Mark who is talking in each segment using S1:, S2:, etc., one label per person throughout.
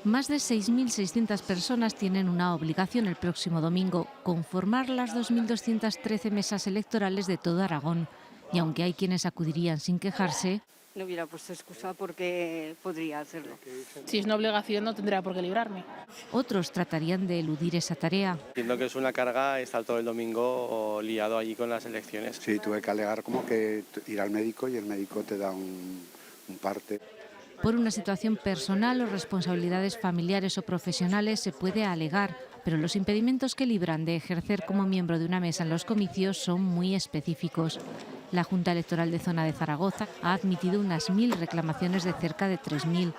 S1: Más de 6.600 personas tienen una obligación el próximo domingo: conformar las 2.213 mesas electorales de todo Aragón. Y aunque hay quienes acudirían sin quejarse,
S2: No hubiera puesto excusa porque podría hacerlo.
S3: Si es una obligación no tendría por qué librarme.
S1: otros tratarían de eludir esa tarea.
S4: Entiendo que es una carga estar todo el domingo liado allí con las elecciones.
S5: Sí, tuve que alegar como que ir al médico y el médico te da un parte.
S1: Por una situación personal o responsabilidades familiares o profesionales se puede alegar, pero los impedimentos que libran de ejercer como miembro de una mesa en los comicios son muy específicos. La Junta Electoral de Zona de Zaragoza ha admitido unas 1.000 reclamaciones de cerca de 3.000.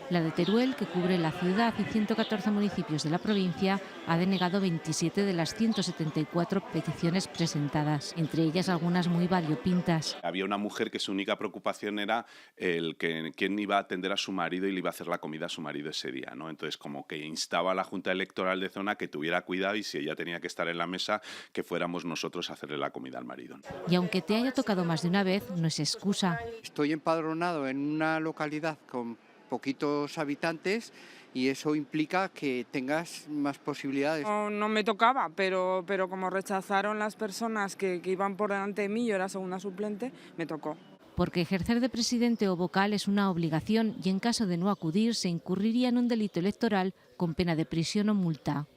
S1: La de Teruel, que cubre la ciudad y 114 municipios de la provincia, ha denegado 27 de las 174 peticiones presentadas, entre ellas algunas muy variopintas.
S6: Había una mujer que su única preocupación era quién iba a atender a su marido y le iba a hacer la comida a su marido ese día, ¿no? Entonces, como que instaba a la Junta Electoral de Zona que tuviera cuidado y si ella tenía que estar en la mesa, que fuéramos nosotros a hacerle la comida al marido.
S1: Y aunque te haya tocado más de una vez, no es excusa.
S7: Estoy empadronado en una localidad con poquitos habitantes y eso implica que tengas más posibilidades.
S8: No me tocaba, pero como rechazaron las personas que iban por delante de mí, yo era segunda suplente, me tocó.
S1: Porque ejercer de presidente o vocal es una obligación y en caso de no acudir se incurriría en un delito electoral con pena de prisión o multa.